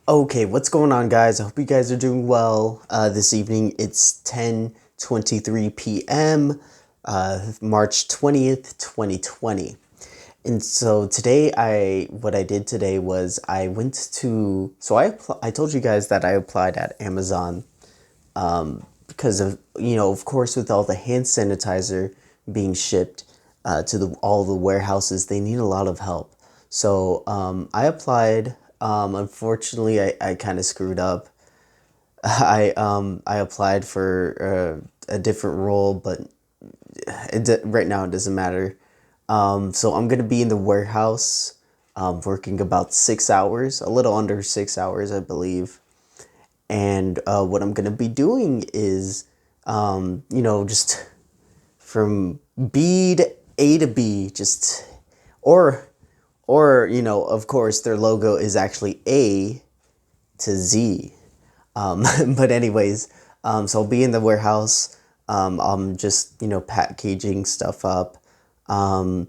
Okay, what's going on, guys? I hope you guys are doing well. This evening it's 10:23 p.m., March 20th, 2020. And so today what I did today was I went to so I told you guys that I applied at Amazon because of course, with all the hand sanitizer being shipped to all the warehouses, they need a lot of help. So I applied. Unfortunately, I kind of screwed up. I applied for a different role, but right now it doesn't matter. So I'm gonna be in the warehouse, working about 6 hours, a little under 6 hours, I believe. And what I'm gonna be doing is, just from B to A to B, or of course, their logo is actually A to Z. But anyways, so I'll be in the warehouse. I'm just packaging stuff up. Um,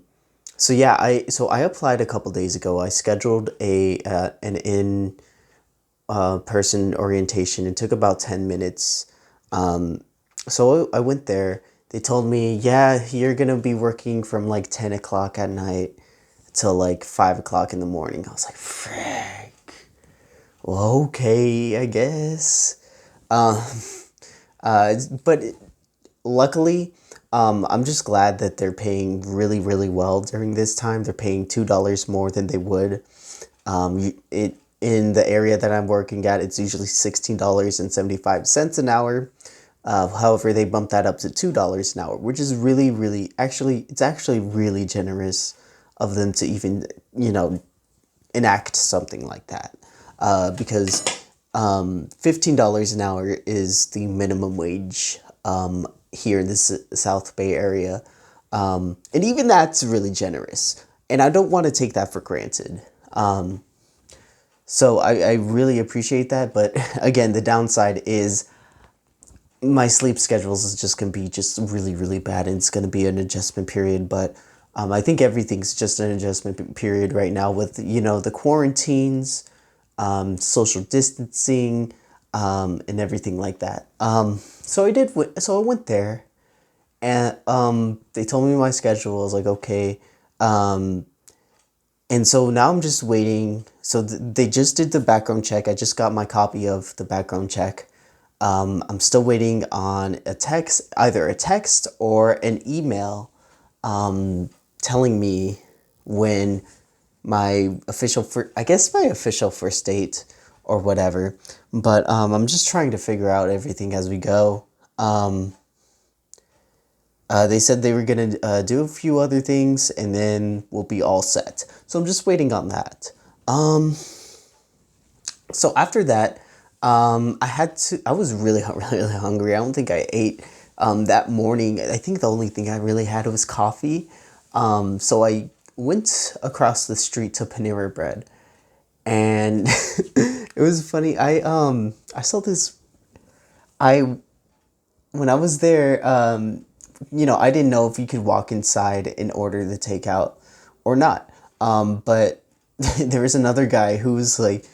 so yeah, I applied a couple days ago. I scheduled an in person orientation. It took about 10 minutes. So I went there. They told me, yeah, you're gonna be working from like 10 o'clock at night till like 5 o'clock in the morning. I was like, frick. Well, okay, I guess. Um, but luckily, I'm just glad that they're paying really, really well during this time. They're paying $2 more than they would. In the area that I'm working at, it's usually $16.75 an hour. However, they bumped that up to $2 an hour, which is really, really it's actually really generous of them to even enact something like that. Because $15 an hour is the minimum wage here in the South Bay Area. And even that's really generous. And I don't want to take that for granted. So I really appreciate that. But again, the downside is my sleep schedules is just going to be just really, really bad. And it's going to be an adjustment period. But I think everything's just an adjustment period right now with, the quarantines, social distancing, and everything like that. So I went there, and they told me my schedule. I was like, okay. And so now I'm just waiting. So they just did the background check. I just got my copy of the background check. I'm still waiting on either a text or an email, telling me when I guess my official first date or whatever. But I'm just trying to figure out everything as we go. They said they were gonna do a few other things and then we'll be all set. So I'm just waiting on that. So after that, I was really, really, really hungry. I don't think I ate that morning. I think the only thing I really had was coffee. So I went across the street to Panera Bread, and it was funny. I saw this. I When I was there, I didn't know if you could walk inside and order the takeout or not. But there was another guy who was like,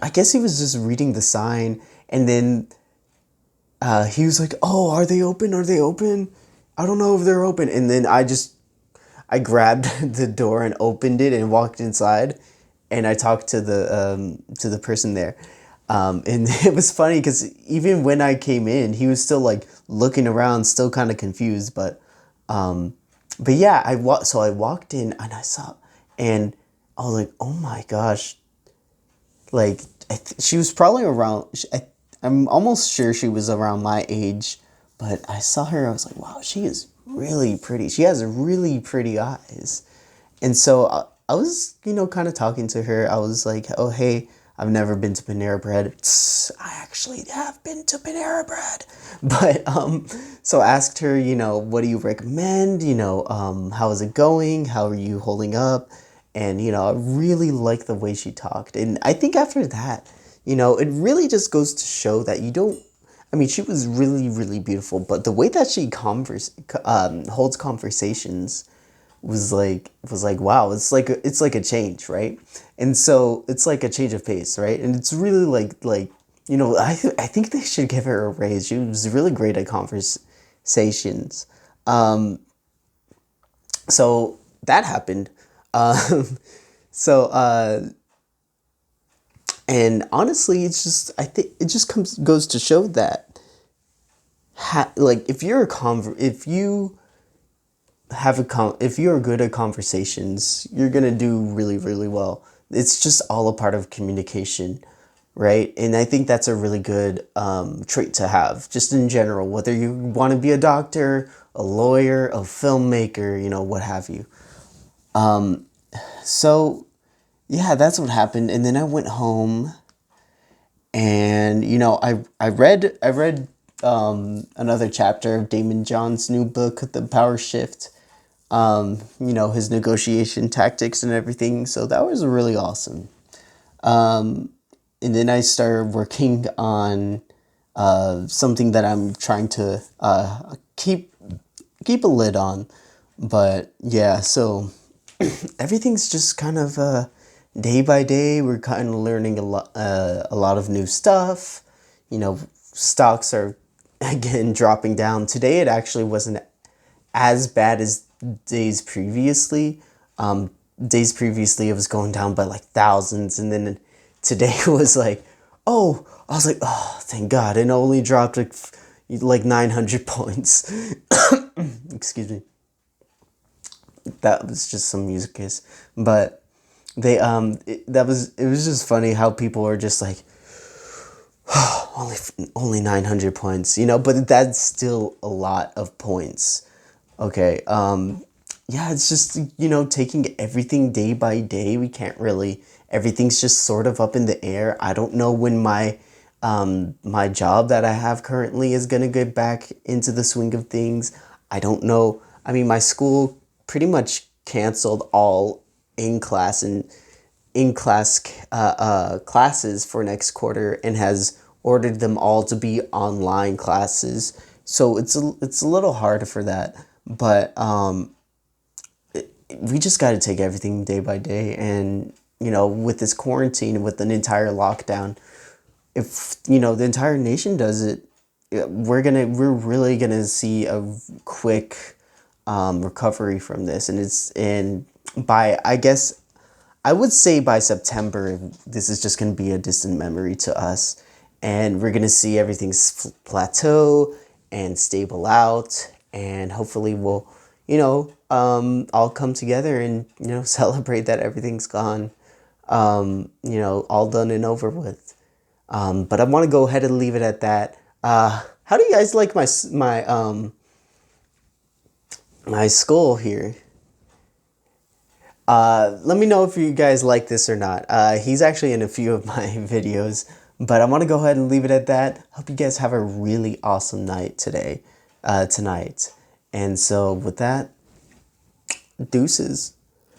I guess he was just reading the sign, and then he was like, "Oh, are they open? Are they open? I don't know if they're open." And then I grabbed the door and opened it and walked inside, and I talked to the person there. And it was funny because even when I came in, he was still like looking around, still kind of confused. But yeah, I walked in and and I was like, oh my gosh, like she was probably around. I'm almost sure she was around my age, but I saw her. I was like, wow, she is really pretty. She has really pretty eyes. And so I was, kind of talking to her. I was like, oh, hey, I've never been to Panera Bread. I actually have been to Panera Bread. But, so I asked her, what do you recommend? How is it going? How are you holding up? And, I really like the way she talked. And I think after that, it really just goes to show that you don't, I mean, she was really, really beautiful, but the way that she holds conversations was like, wow, it's like a change, right? And so it's like a change of pace, right? And it's really like I think they should give her a raise. She was really great at conversations. So that happened. Um, so and honestly, it's just I think it just comes goes to show that like if you're a if you have if you're good at conversations, you're gonna do really well. It's just all a part of communication, right? And I think that's a really good trait to have, just in general, whether you want to be a doctor, a lawyer, a filmmaker, what have you. So yeah, that's what happened. And then I went home, and I read another chapter of Damon John's new book, The Power Shift. His negotiation tactics and everything. So that was really awesome. And then I started working on something that I'm trying to keep a lid on. But yeah, so everything's just kind of day by day. We're kind of learning a lot of new stuff. Stocks are again dropping down. Today it actually wasn't as bad as days previously. Days previously, it was going down by like thousands, and then today was like, oh, I was like, oh, thank God, it only dropped like 900 points. Excuse me. That was just some music case, but it was just funny how people were just like, only 900 points, but that's still a lot of points. Okay. Yeah, it's just, taking everything day by day. We can't really, everything's just sort of up in the air. I don't know when my job that I have currently is going to get back into the swing of things. I don't know. I mean, my school pretty much canceled all in class and classes for next quarter, and has ordered them all to be online classes. So it's a little harder for that, but we just got to take everything day by day. And with this quarantine, with an entire lockdown, if the entire nation does it, we're really gonna see a quick recovery from this. And by, I guess I would say, by September, this is just going to be a distant memory to us, and we're going to see everything plateau and stable out, and hopefully we'll, all come together and, celebrate that everything's gone, all done and over with. But I want to go ahead and leave it at that. How do you guys like my skull here? Let me know if you guys like this or not. He's actually in a few of my videos, but I want to go ahead and leave it at that. Hope you guys have a really awesome night tonight. And so with that, deuces.